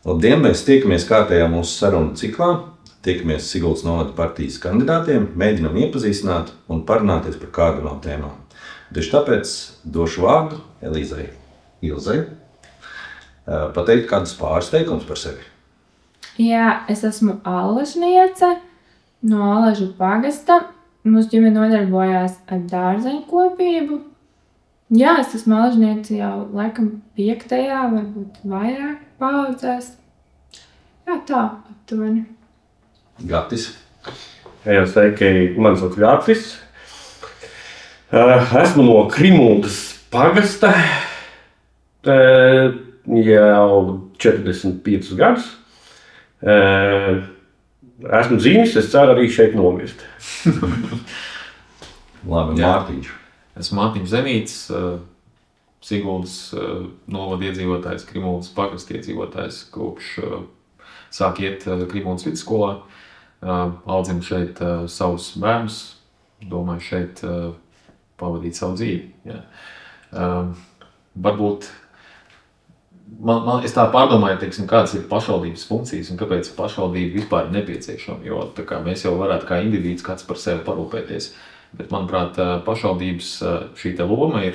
Labdien, mēs tiekamies kārtējā mūsu sarunu ciklā. Tiekamies Siguldas novada partijas kandidātiem, mēģinam iepazīstināt un parunāties par kādu no tēmām. Tieši tāpēc došu vārdu Elīzai Ilzei, pateikt kādus pāris teikumus par sevi. Jā, es esmu allažniece no Allažu pagasta. Mūsu ģimene nodarbojās ar dārzeņu kopību. Jā, es esmu allažniece jau laikam 5. varbūt vairāk paudzēs. Jā, tā aptuveni. Gatis. Jā, sveiki, mani sauc Gatis. Esmu no Krimuldas pagasta jau 45 gadus. Esmu dzīvis, es ceru arī šeit nomirst. Labi, Mārtiņš. Esmu Mārtiņš Zemītis, Siguldas novada iedzīvotājs, Krimuldas pagasta iedzīvotājs, kopš sāk iet Krimuldas vidusskolā. Audzinu šeit savus bērnus, domāju šeit pavadīt savu dzīvi. Jā. Varbūt es tā pārdomāju, teiksim, kādas ir pašvaldības funkcijas un kāpēc pašvaldība vispār ir nepieciešama, jo tā kā mēs jau varētu kā individs kāds par sevi parūpēties. Bet, manuprāt, pašvaldības šī te loma ir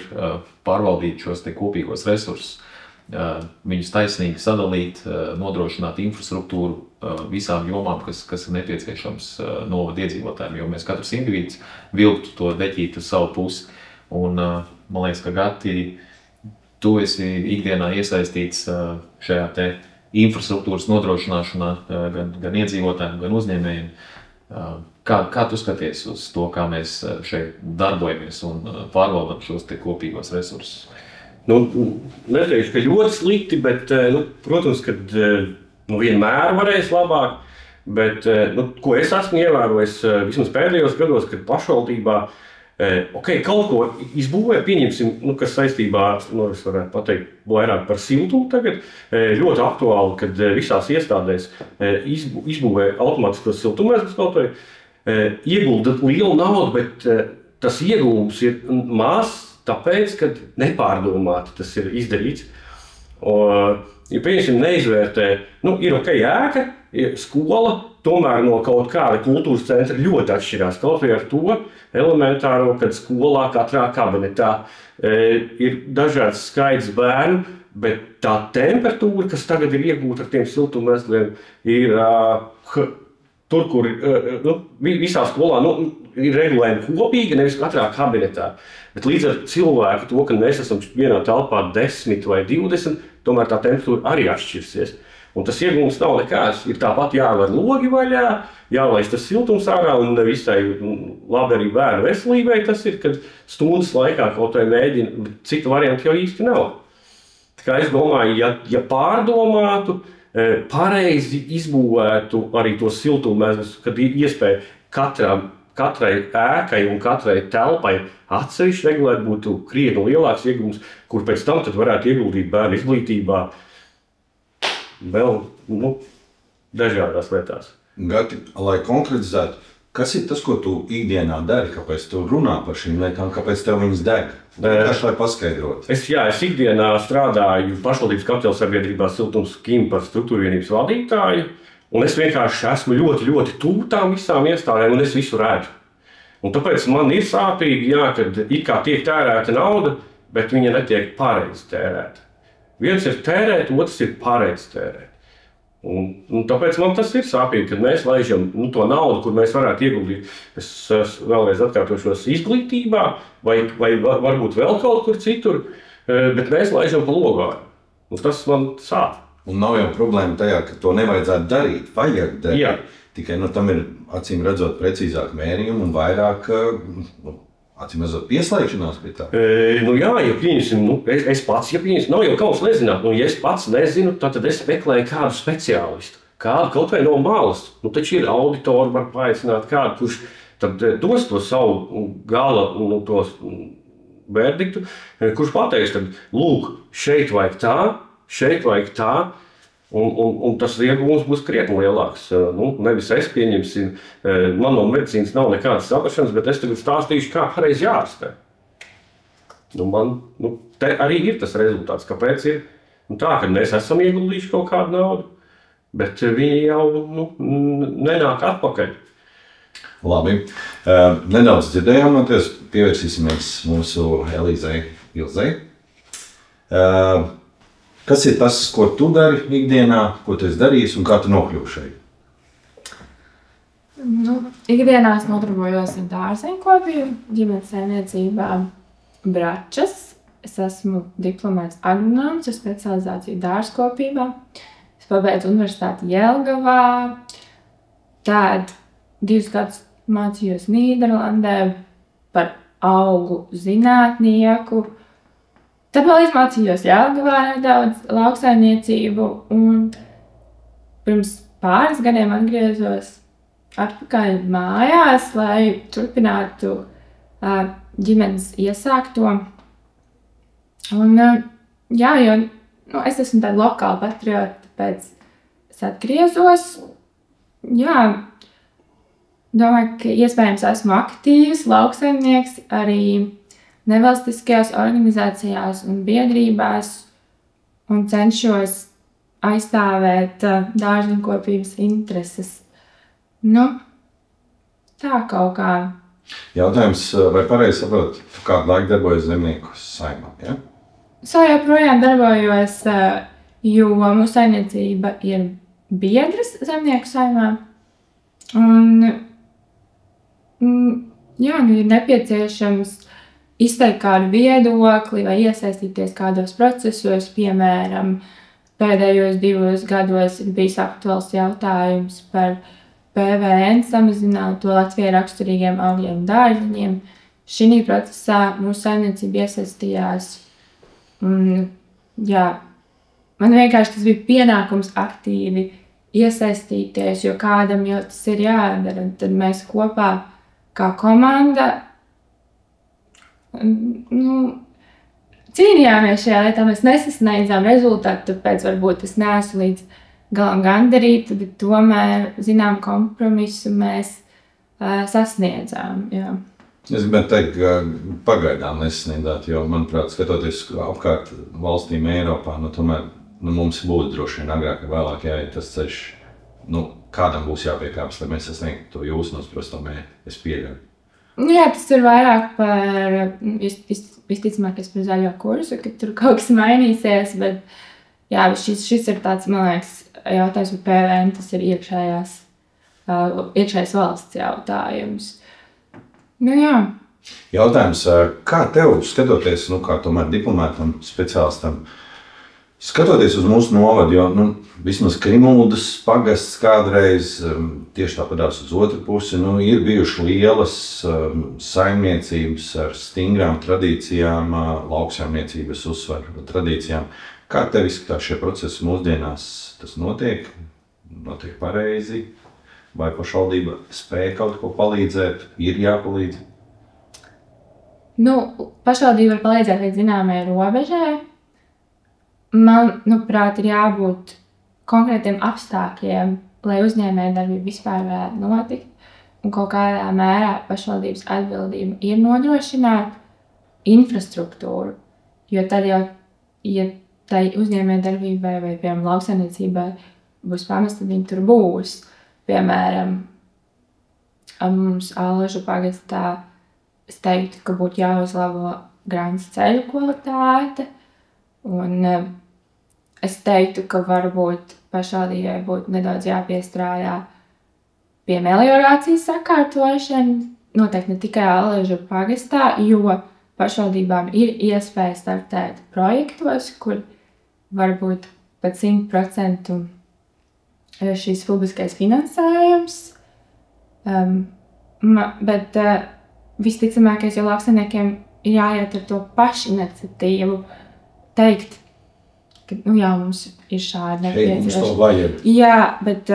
pārvaldīt šos te kopīgos resursus, viņus taisnīgi sadalīt, nodrošināt infrastruktūru visām jomām, kas ir nepieciešams novada iedzīvotājiem, jo mēs katrs individs vilktu to deķīt uz savu pusi. Un man liekas, ka Gati, tu esi ikdienā iesaistīts šajā te infrastruktūras nodrošināšanā gan iedzīvotājiem, gan uzņēmējiem. Kā tu skaties uz to, kā mēs šeit darbojamies un pārvaldam šos te kopīgos resursus? Neteikšu, ka ļoti slikti, bet, protams, ka vienmēr varēs labāk. Bet, ko es esmu ievērojis vismaz pēdējos gados, kad pašvaldībā kaut ko izbūvē, pieņemsim, kas saistībā, es varētu pateikt, vairāk par siltumu tagad, ļoti aktuāli, kad visās iestādēs izbūvē automātiskos siltumēs, kaut vai iegulda lielu naudu, bet tas ieguldījums ir mazs, tāpēc, ka nepārdomāti tas ir izdarīts. Ja pieņemsim neizvērtē, ir ēka, skola, tomēr no kaut kāda kultūras centra ļoti atšķirās. Kaut vai ar to elementāro, kad skolā katrā kabinetā ir dažāds skaits bērnu, bet tā temperatūra, kas tagad ir iegūta ar tiem siltummezgliem, ir tur, kur visā skolā ir regulējumi kopīgi, nevis katrā kabinetā. Bet līdz ar cilvēku to, ka mēs esam vienā telpā 10 vai 20, tomēr tā temperatūra arī atšķirsies. Un tas iegūms nav nekāds. Ir tāpat jāvar logi vaļā, jālaiž tas siltums ārā, un visai labi arī bērnu veselībai tas ir, kad stundas laikā kaut vai mēģina, bet cita varianta jau īsti nav. Tā kā es domāju, ja pārdomātu, pareizi izbūvētu arī tos siltummezglus, kad ir iespēja katrai ēkai un katrai telpai atsevišķi regulēt, būtu krietni lielāks iegūms, kur pēc tam tad varētu ieguldīt bērnu izglītībā vēl dažādās lietās. Gati, lai konkretizētu, kas ir tas, ko tu ikdienā dari, kāpēc tu runā par šīm lietām, kāpēc tev viņas deg? Vienkārši lai paskaidrot. Es ikdienā strādāju pašvaldības kapitālsabiedrībā Siltums Kim par struktūrvienības vadītāju, un es vienkārši esmu ļoti, ļoti tuvu tām visām iestādēm, un es visu redzu. Un tāpēc man ir sāpīgi, kad it kā tiek tērēta nauda, bet viņa netiek pareizi tērēta. Viens ir tērēt, otrs ir pareizi tērēt. Un tāpēc man tas ir sāpīgi, kad mēs laižam to naudu, kur mēs varētu ieguldīt. Es vēlreiz atkārtošos izglītībā vai varbūt vēl kaut kur citur, bet mēs laižam pa logā. Un tas man sāp. Un nav jau problēma tajā, ka to nevajadzētu darīt. Vajag darīt. Jā. Tikai tam ir acīm redzot precīzāk mērījumi un vairāk acīm redzot pieslēgšanās pie tā. Jā, ja pieņemsim, es pats, nav jau kauns nezināt, ja es pats nezinu, tad es meklēju kādu speciālistu. Kādu kaut vai no malas. Taču ir auditori, var paaicināt kādu, kurš tad dos to savu gala to verdiktu, kurš pateiks, tad lūk, šeit vajag tā, un tas ieguvums būs krietni lielāks. Nevis es pieņemsim, man no medicīnas nav nekādas saprašanas, bet es tagad stāstīšu, kā pareizi jārastē. Te arī ir tas rezultāts, kāpēc ir tā, ka mēs esam ieguldījuši kaut kādu naudu, bet viņi jau nenāk atpakaļ. Labi. Nedaudz dzirdējām no tevis, pievērsīsimies mūsu Elīzei Ilzei. Kas ir tas, ko tu dari ikdienā, ko tu esi darījis un kā tu nokļuvi šeit? Ikdienā es nodarbojos ar dārzeņkopību, ģimenes saimniecībā Bračas. Es esmu diplomēts agronoms ar specializāciju dārzkopībā. Es pabeidzu universitāti Jelgavā. Tad 2 gadus mācījos Nīderlandē par augu zinātnieku. Tad vēl izmācījos Jelgavā nedaudz lauksaimniecību un pirms pāris gadiem atgriezos atpakaļ mājās, lai turpinātu ģimenes iesākto. Un, jā, jo es esmu tāda lokāla patriota, tāpēc es atgriezos. Jā, domāju, ka iespējams esmu aktīvs lauksaimnieks arī nevalstiskajās organizācijās un biedrībās un cenšos aizstāvēt dārzeņkopības intereses. Tā kaut kā. Jautājums, vai pareizi saprotu, tu kādu laiku darbojies zemnieku saimā, ja? Es joprojām darbojos, jo mūsu saimniecība ir biedras zemnieku saimā. Un, ir nepieciešams izteikt kādu viedokli vai iesaistīties kādos procesos, piemēram, pēdējos 2 gados ir bijis aktuāls jautājums par PVN samazināto Latvijai raksturīgiem augļiem un dārzeņiem. Šī procesā mūsu saimniecība iesaistījās. Man vienkārši tas bija pienākums aktīvi iesaistīties, jo kādam jau tas ir jādara. Un tad mēs kopā kā komanda cīnījāmies šajā lietā. Mēs nesasniedzām rezultātu, tāpēc varbūt es neesmu līdz galam gandarīta, bet tomēr zinām kompromisu mēs sasniedzām. Jā. Es gribētu teikt, ka pagaidām nesasniedzāt, jo, manuprāt, skatoties apkārt valstīm Eiropā, tomēr mums būs droši vien agrāk vai vēlāk jāiet tas ceļš, kādam būs jāpiekāpjas, lai mēs sasniegtu to jūsu nosprosto mērķi. Es pieļauju. Jā, tas ir vairāk par, visticamākais par zaļo kursu, ka tur kaut kas mainīsies, bet jā, šis ir tāds, man liekas, jautājums par PVN, tas ir iekšējais valsts jautājums. Jā. Jautājums, kā tev, skatoties, kā tomēr diplomētam, speciālistam, skatoties uz mūsu novadu, jo vismaz Krimuldas pagasts kādreiz, tieši tāpatās uz otru pusi, ir bijuši lielas saimniecības ar stingrām tradīcijām, lauksaimniecības uzsvaru tradīcijām. Kā tev izskatās šie procesi mūsdienās? Tas notiek pareizi? Vai pašvaldība spēja kaut ko palīdzēt? Ir jāpalīdz? Pašvaldība var palīdzēt līdz zināmai robežai. Manuprāt, ir jābūt konkrētiem apstākļiem, lai uzņēmējdarbība vispār varētu notikt. Un kaut kādā mērā pašvaldības atbildība ir nodrošināt infrastruktūru. Jo tad jau, ja tai uzņēmējdarbībai vai, piemēram, lauksaimniecībai būs pamats, tad viņi tur būs. Piemēram, mums Allažu pagastā es teiktu, ka būtu jāuzlabo Grānas ceļu kvalitāte. Un es teiktu, ka varbūt pašvaldībai būtu nedaudz jāpiestrādā pie meliorācijas sakārtošana. Noteikti ne tikai Allažu pagastā, jo pašvaldībām ir iespēja startēt projektos, kur varbūt pat 100% šīs publiskais finansējums. Bet visticamākais, jo lauksaimniekiem ir jāiet ar to pašiniciatīvu, teikt, ka mums ir šādi nepieciešami. Mums to vajag. Jā, bet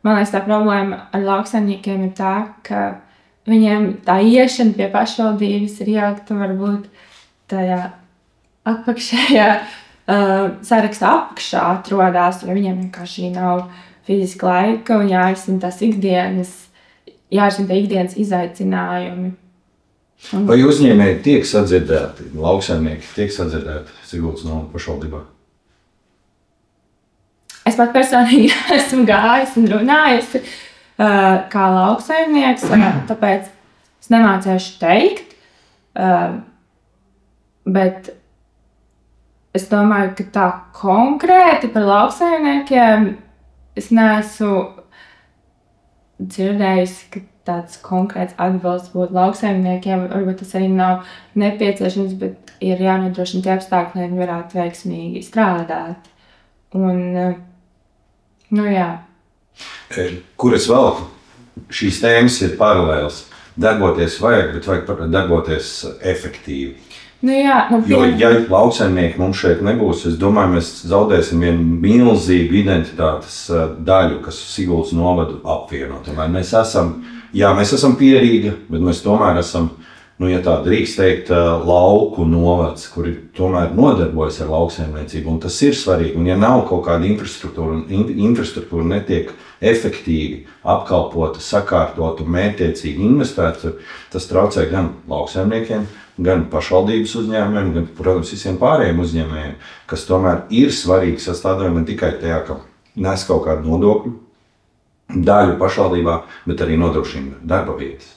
man liekas, tā problēma ar lauksaimniekiem ir tā, ka viņiem tā iešana pie pašvaldības ir jālikta varbūt tajā apakšējā sarakstā apakšā atrodās, jo viņiem vienkārši nav fiziski laika un jārisina tās ikdienas izaicinājumi. Vai uzņēmēji tiek sadzirdēti, lauksaimnieki tiek sadzirdēti Siguldas novada pašvaldībā? Es pat personīgi esmu gājis un runājusi kā lauksaimnieks, tāpēc es nemācēšu teikt, bet es domāju, ka tā konkrēti par lauksaimniekiem es neesmu dzirdējusi, ka tāds konkrēts atbalsts būtu lauksaimniekiem. Varbūt tas arī nav nepieciešams, bet ir jānodrošina tie apstākļi, lai viņi varētu veiksmīgi strādāt. Un, jā. Kuras vēl šīs tēmas ir paralēlas? Darboties vajag, bet vajag darboties efektīvi. Jo, ja lauksaimnieki mums šeit nebūs, es domāju, mēs zaudēsim vienu milzīgu identitātes daļu, kas Siguldas novadu apvieno. Tomēr mēs esam pierīga, bet mēs tomēr esam, ja tā drīkst teikt, lauku novads, kuri tomēr nodarbojas ar lauksaimniecību, un tas ir svarīgi. Un ja nav kaut kāda infrastruktūra netiek efektīvi apkalpota, sakārtota, mērķtiecīgi investēta, tas traucē gan lauksaimniekiem, gan pašvaldības uzņēmumiem, gan, protams, visiem pārējiem uzņēmējiem, kas tomēr ir svarīgi sastādājumi ne tikai tajā, ka nes kaut kādu nodokļu daļu pašvaldībā, bet arī nodrošina darba vietas,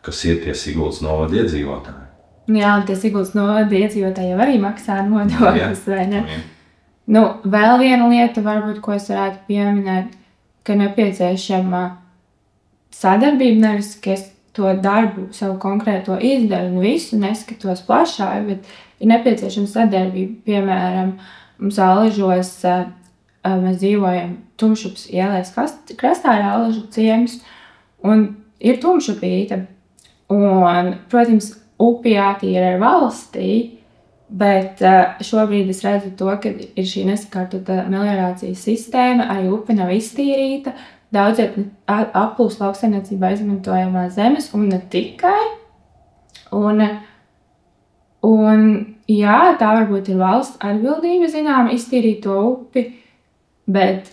kas ir tie Siguldas novada iedzīvotāji. Jā, un tie Siguldas novada iedzīvotāji jau arī maksā nodokļus, vai ne? Vēl viena lieta, varbūt, ko es varētu pieminēt, ka nepieciešama sadarbība, nevis, ka es to darbu, savu konkrēto izdaru un visu neskatos plašāk, bet ir nepieciešama sadarbība. Piemēram, mums Aležos mēs dzīvojam Tumšupas ielais krastā, ir Aležu ciems, un ir Tumšupīte. Un, protams, upi jātīra ar valstī, bet šobrīd es redzu to, ka ir šī nesakārtota meliorācijas sistēma, arī upe nav iztīrīta, daudz ir aplūst lauksaimniecībā izmantojamās zemes, un ne tikai. Un jā, tā varbūt ir valsts atbildība, zinām, iztīrīt to upi, bet,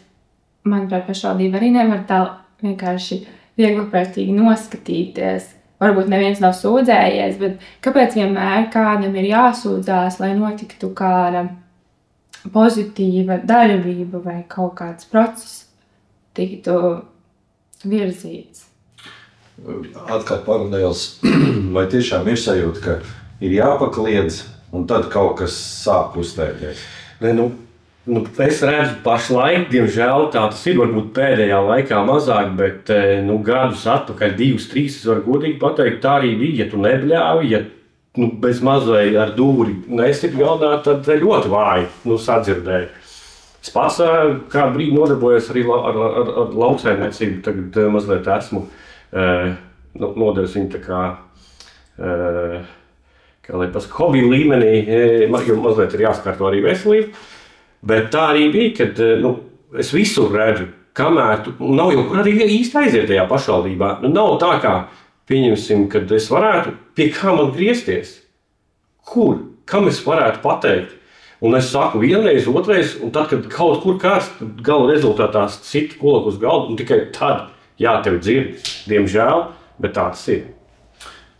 manuprāt, pašvaldība arī nevar tā vienkārši viegliprātīgi noskatīties. Varbūt neviens nav sūdzējies, bet kāpēc vienmēr kādam ir jāsūdzās, lai notiktu kāda pozitīva darbība vai kaut kāds process tiktu virzīts? Atkal paralēls, vai tiešām ir sajūta, ka ir jāpakliedz un tad kaut kas sāk kustēties? Es redzu pašlaik, diemžēl tā tas ir, varbūt pēdējā laikā mazāk, bet gadus atpakaļ, 2, 3, es varu godīgi pateikt, tā arī bija. Ja tu nebļāvi, ja bez mazai ar dūri nesit galdā, tad ļoti vāji sadzirdēji. Es pats kādu brīdi nodarbojos arī ar lauksaimniecību, tagad mazliet esmu nodevis viņu tā kā lai pasaka, hobiju līmenī, jo mazliet ir jāskārto arī veselību. Bet tā arī bija, kad es visur redzu, kamēr nav jau kur arī īsti aiziet tajā pašvaldībā. Nav tā kā, pieņemsim, kad es varētu, pie kā man griezties. Kur? Kam es varētu pateikt? Un es saku vienreiz, otrais, un tad, kad kaut kur kāds gala rezultātā sit kolaku uz galdu, un tikai tad, jā, tevi dzird, diemžēl, bet tā tas ir.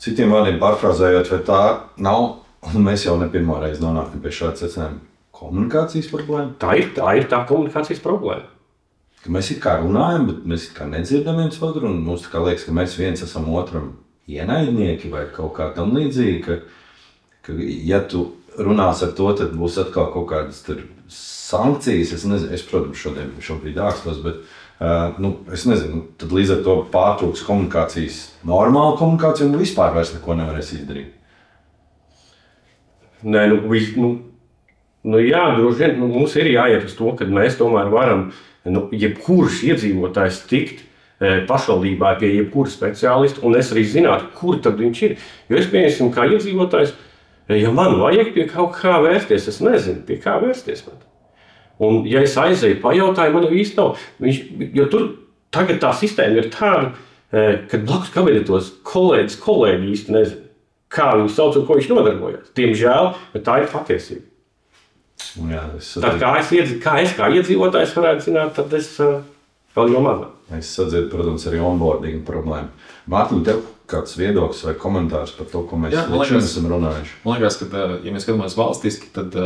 Citiem vārdiem pārfrāzējot, vai tā nav, un mēs jau ne pirmo reizi nonākam pie šāda secinājuma, komunikācijas problēma? Tā ir tā komunikācijas problēma. Ka mēs it kā runājam, bet mēs it kā nedzirdam viens otru, un mums tā kā liekas, ka mēs viens esam otram ienaidnieki vai kaut kā tam līdzīgi, ka ja tu runās ar to, tad būs atkal kaut kādas sankcijas. Es nezinu, protams, šobrīd ākstos, bet es nezinu, tad līdz ar to pārtrūks komunikācijas, normāla komunikācija, un vispār vairs neko nevarēs izdarīt. Nē, jā, droši vien mums ir jāiet uz to, ka mēs tomēr varam jebkurš iedzīvotājs tikt pašvaldībā pie jebkura speciālista, un es arī zinātu, kur tad viņš ir. Jo es pieņemsim kā iedzīvotājs, ja man vajag pie kaut kā vērsties, es nezinu, pie kā vērsties. Un ja es aizēju, pajautāju, man jau īsti nav. Jo tur tagad tā sistēma ir tāda, ka blakus kabinetos kolēģi īsti nezinu, kā viņu sauc un ko viņš nodarbojas. Diemžēl, bet tā ir patiesība. Jā, tad kā es kā iedzīvotājs varētu zināt, tad es vēl jau mazāk. Es sadzirdu, protams, arī onboarding problēmu. Mārtiņ, tev kāds viedoklis vai komentārs par to, ko mēs esam runājuši? Man liekas, ka, ja mēs skatāmies valstiski, tad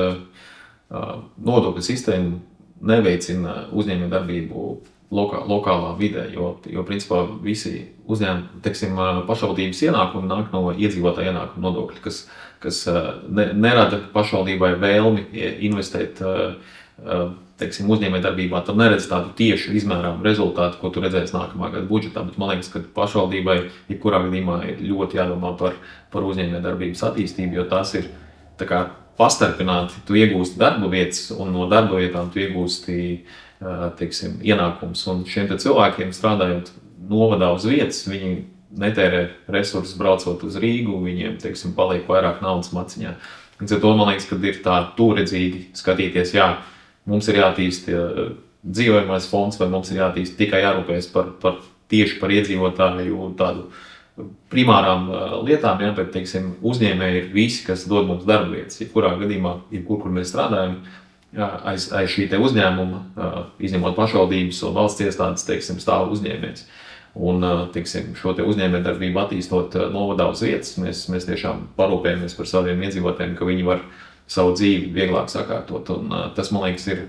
nodokļu sistēma neveicina uzņēmējdarbību lokālā vidē, jo principā visi uzņēmumi, teiksim, pašvaldības ienākumi nāk no iedzīvotāja ienākuma nodokļa, kas nerada pašvaldībai vēlmi investēt, teiksim, uzņēmējdarbībā. Tad neredz tādu tieši izmērāmu rezultātu, ko tu redzēsi nākamā gada budžetā, bet man liekas, ka pašvaldībai jebkurā gadījumā ir ļoti jādomā par uzņēmējdarbības attīstību, jo tās ir tā kā pastarpināti, tu iegūsti darba vietas, un no darba vietām tu iegūsti, teiksim, ienākums. Un šiem te cilvēkiem strādājot novadā uz vietas, viņi netērē resursus braucot uz Rīgu, viņiem, teiksim, paliek vairāk naudas maciņā. Un to, man liekas, kad ir tā tūredzīgi skatīties, jā, mums ir jātīst dzīvojamais fonds, vai mums ir jātīst tikai jārūpēs tieši par iedzīvotāju tādu primārām lietām, jā, bet, teiksim, uzņēmēji ir visi, kas dod mums darba vietas. Jebkurā gadījumā, kur mēs strādājam, aiz šī te uzņēmuma, izņemot pašvaldības un valsts iestādes, teiksim, stāv uzņēmējs. Un, teiksim, šo te uzņēmējdarbību attīstot novadā uz vietas, mēs tiešām parūpējamies par saviem iedzīvotājiem, ka viņi var savu dzīvi vieglāk sakārtot. Un tas, man liekas, ir,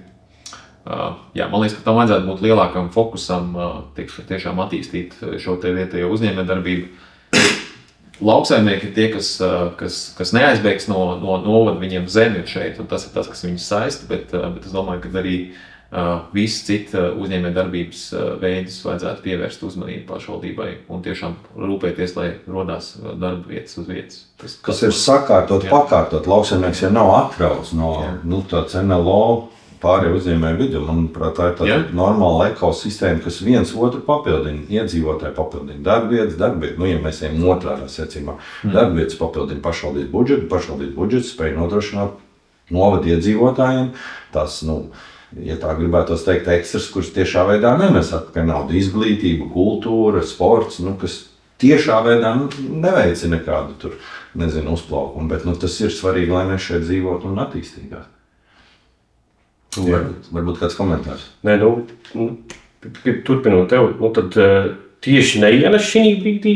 man liekas, ka tam vajadzētu būt lielākam fokusam, tiešām attīstīt šo te vietējo uzņēmējdarbību. Lauksaimnieki ir tie, kas neaizbēgs no novada, viņiem zeme ir šeit, un tas ir tas, kas viņus saista, bet es domāju, ka arī visi citi uzņēmējdarbības veidus vajadzētu pievērst uzmanību pašvaldībai un tiešām rūpēties, lai rodās darba vietas uz vietas. Kas ir sakārtot, pakārtot. Lauksaimnieks jau nav atrauts no tāds NLO pārējie uzņēmēju vidu. Manuprāt, tā ir tāda normāla ekosistēma, kas viens otru papildina, iedzīvotāji papildina darbvietas, ja mēs ejam otrādā secībā. Darbvietas papildina pašvaldības budžetu spēj nodrošināt novada iedzīvotājiem. Tas, ja tā gribētos teikt, ekstras, kurus tiešā veidā nenes atpakaļ naudu, izglītība, kultūra, sports, kas tiešā veidā neveicina nekādu tur, uzplaukumu, bet tas ir svarīgi, lai mēs šeit dzīvotu un attīstīgāk. Varbūt kāds komentārs? Nē, turpinot tev, tad tieši neienes šī brīdī,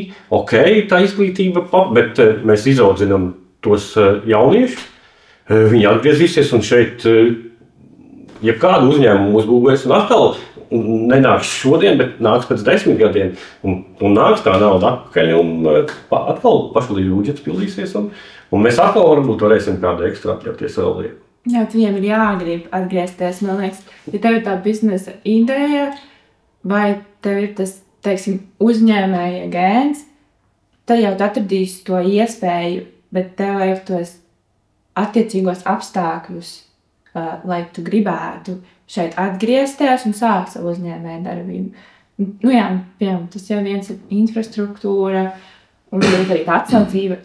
tā izglītība, bet mēs izaudzinām tos jauniešus, viņi atgriezīsies un šeit, jebkādu uzņēmumu uzbūvēs un atkal nenāks šodien, bet nāks pēc 10 gadiem un nāks tā nauda atpakaļ un atkal pašvaldības budžets pildīsies un mēs atkal varbūt varēsim kādu ekstra atļauties vēl lieku. Jā, viņiem ir jāgrib atgriezties, man liekas, ja tev ir tā biznesa ideja, vai tev ir tas, teiksim, uzņēmēja gēns, tad jau tu atradīsi to iespēju, bet tev vajag tos attiecīgos apstākļus, lai tu gribētu šeit atgriezties un sākt savu uzņēmēju darbību. Piemēram, tas jau viens ir infrastruktūra un arī tā atsaucība.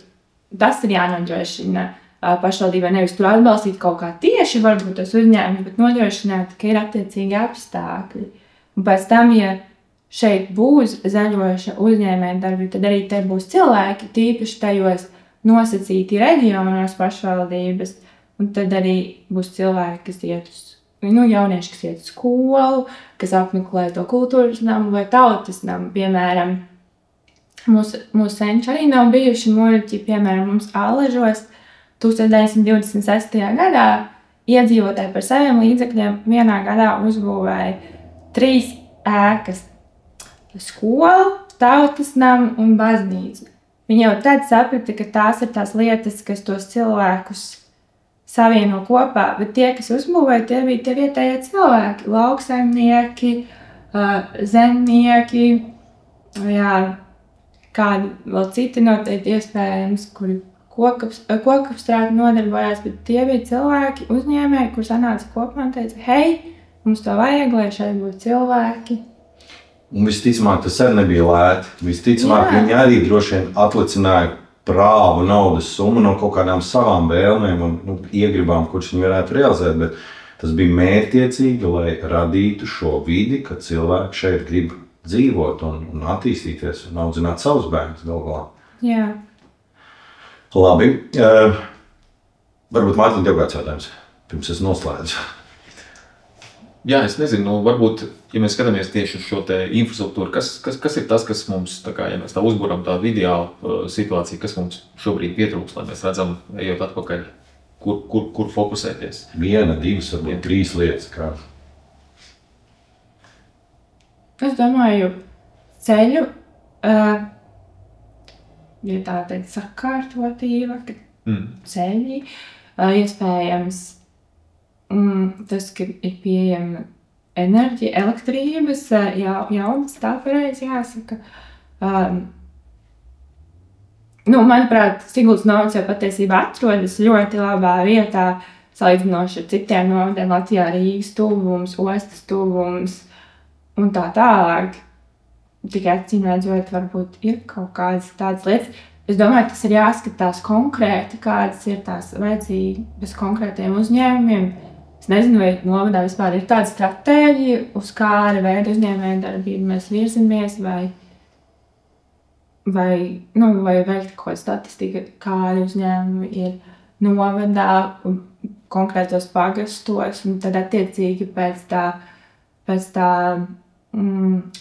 Tas ir jānodrošina pašvaldībai, nevis tur atbalstīt kaut kā tieši varbūt tos uzņēmumus, bet nodrošināt, ka ir attiecīgi apstākļi. Un pēc tam, ja šeit būs zaļoša uzņēmējdarbība, tad arī te būs cilvēki, tīpaši tajos nosacīti reģionos pašvaldības, un tad arī būs cilvēki, kas iet uz, jaunieši, kas iet uz skolu, kas apmeklē to kultūras namu vai tautas namu, piemēram. Mūsu senči arī nav bijuši muļķi, piemēram, mums Aležos 1926. gadā iedzīvotāji par saviem līdzekļiem vienā gadā uzbūvēja 3 ēkas - skolu, tautas namu un baznīcu. Viņi jau tad saprata, ka tās ir tās lietas, kas tos cilvēkus savieno kopā, bet tie, kas uzbūvēja, tie bija tie vietējie cilvēki, lauksaimnieki, zemnieki, kādi vēl citi noteikti iespējams, kuri kokapstrādi nodarbojās, bet tie bija cilvēki, uzņēmēji, kur sanāca kopā un teica, hei, mums to vajag, lai šeit būtu cilvēki. Un visticamāk, tas arī nebija lēti. Visticamāk, viņi arī droši vien atlicināja prāvu naudas summu no kaut kādām savām vēlmēm un iegribām, kuras viņi varētu realizēt, bet tas bija mērķtiecīgi, lai radītu šo vidi, ka cilvēki šeit grib dzīvot un attīstīties un audzināt savus bērnus galvā. Jā. Labi. Varbūt Mārtiņ, tev kāds jautājums, pirms es noslēdzu. Jā, es nezinu, varbūt, ja mēs skatāmies tieši uz šo te infrastruktūru, kas ir tas, kas mums, ja mēs tā uzbūram tādu ideālu situāciju, kas mums šobrīd pietrūks, lai mēs redzam, ejot atpakaļ, kur fokusēties? 1, 2, varbūt 3 lietas, kā Es domāju, ceļu, ja tā teikt, sakārtotība, ceļi, iespējams, tas, ka ir pieejama enerģija, elektrības, jaunas, tā pareizi jāsaka. Manuprāt, Siguldas novads jau patiesībā atrodas ļoti labā vietā, salīdzinoši ar citiem novadiem Latvijā, Rīgas tuvums, ostas tuvums un tā tālāk. Tikai acīmredzot, varbūt ir kaut kādas tādas lietas. Es domāju, tas ir jāskatās konkrēti, kādas ir tās vajadzības konkrētiem uzņēmumiem. Es nezinu, vai novadā vispār ir tāda stratēģija, uz kāda veida uzņēmējdarbību mēs virzamies, vai veikt kaut kādu statistiku, kādi uzņēmumi ir novadā un konkrētos pagastos, un tad attiecīgi pēc tā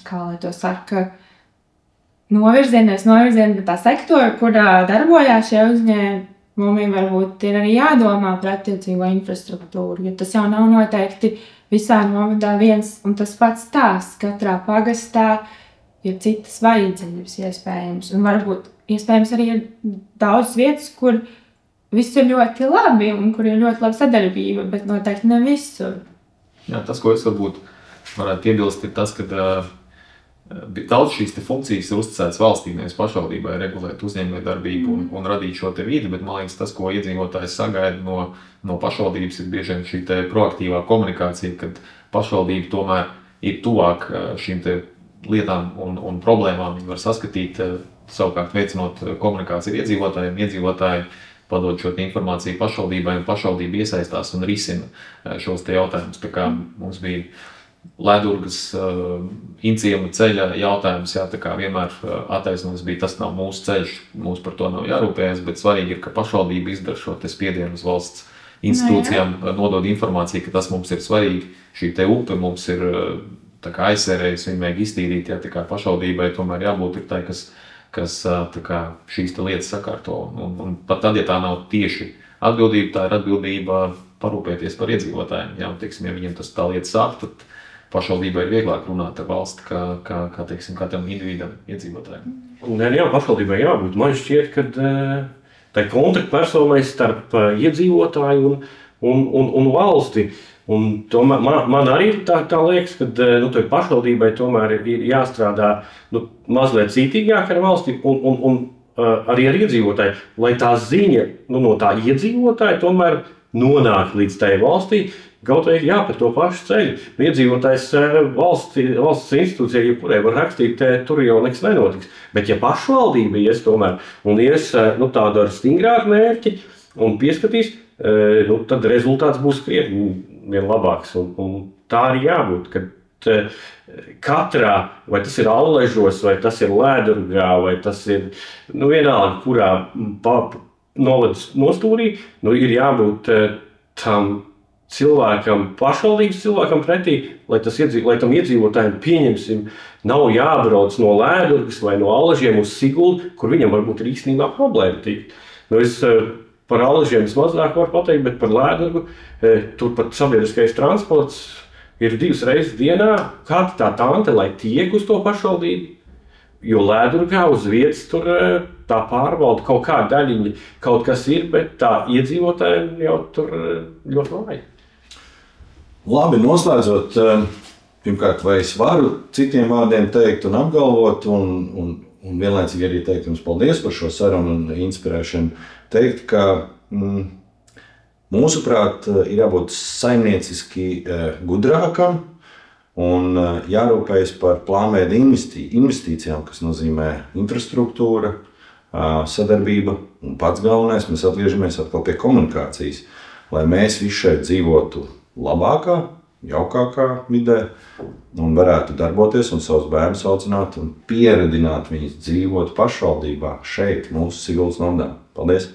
kā lai to saka, novirzienies pie tā sektora, kurā darbojās šie uzņēmumi, varbūt ir arī jādomā par attiecīgo infrastruktūru, jo tas jau nav noteikti visā novadā viens un tas pats stāsts. Katrā pagastā ir citas vajadzības iespējams, un varbūt iespējams arī ir daudz vietas, kur viss ir ļoti labi un kur ir ļoti laba sadarbība, bet noteikti ne visur. Jā, tas, ko es varētu piebilst, ir tas, ka daudz šīs funkcijas ir uzticētas valstī, nevis pašvaldībai regulēt uzņēmējdarbību un radīt šo te vidi, bet man liekas, tas, ko iedzīvotājs sagaida no pašvaldības, ir bieži vien šī te proaktīvā komunikācija, kad pašvaldība tomēr ir tuvāk šīm te lietām un problēmām, viņi var saskatīt, savukārt veicinot komunikāciju ar iedzīvotājiem, iedzīvotāji padod šo informāciju pašvaldībai un pašvaldība iesaistās un risina šos te jautājumus. Tā kā mums bija Ledurgas Inciema ceļa jautājums, tā kā vienmēr attaisnojums bija, tas nav mūsu ceļš, mums par to nav jārūpējas, bet svarīgi ir, ka pašvaldība izdara šo te spiedienu uz valsts institūcijām, nodod informāciju, ka tas mums ir svarīgi, šī te upe mums ir tā kā aizsērējas, viņi vajag iztīrīt, tā kā pašvaldībai tomēr jābūt ir tai, kas tā kā šīs te lietas sakārto, un pat tad, ja tā nav tieši atbildība, tā ir atbildība parūpēties par iedzīvotājiem, ja viņiem tas tā lieta sāk, tad pašvaldībai ir vieglāk runāt ar valsti, kā tam individam iedzīvotājiem. Jā, pašvaldībai jābūt. Man šķiet, ka tai kontaktpersonai starp iedzīvotāju un valsti. Un tomēr, man arī tā liekas, ka tai pašvaldībai tomēr ir jāstrādā mazliet cītīgāk ar valsti un arī ar iedzīvotāju, lai tā ziņa no tā iedzīvotāja tomēr nonāk līdz tai valstī. Kaut vai par to pašu ceļu. Iedzīvotājs valsts institūcijai, jebkurai var rakstīt, tur jau nekas nenotiks. Bet ja pašvaldība ies tomēr un ies tādu ar stingrāku mērķi un pieskatīs, tad rezultāts būs krietni vien labāks. Un tā arī jābūt, ka katrā, vai tas ir Alležos, vai tas ir Ledurgā, vai tas ir vienalga, kurā novads nostūrī, ir jābūt tam cilvēkam, pašvaldības cilvēkam pretī, lai tam iedzīvotājiem, pieņemsim, nav jābrauc no Ledurgas vai no Alležiem uz Siguldu, kur viņam varbūt ir īstenībā problēma tikt. Es par Alležiem mazāk varu pateikt, bet par Ledurgu tur pat sabiedriskais transports ir 2 reizes dienā. Kāda tā tante, lai tiek uz to pašvaldību? Jo Ledurgā uz vietas tur tā pārvalda kaut kāda daļiņa, kaut kas ir, bet tā iedzīvotājiem jau tur ļoti vajag. Labi, noslēdzot, pirmkārt, vai es varu citiem vārdiem teikt un apgalvot, un vienlaicīgi arī teikt jums paldies par šo sarunu un inspirēšanu, teikt, ka mūsuprāt ir jābūt saimnieciski gudrākam un jārūpējas par plānveida investīcijām, kas nozīmē infrastruktūra, sadarbība un pats galvenais, mēs atgriežamies atkal pie komunikācijas, lai mēs visi šeit dzīvotu labākā, jaukākā vidē un varētu darboties un savus bērnus audzināt un pieredināt viņus dzīvot pašvaldībā šeit, mūsu Siguldas novadā. Paldies!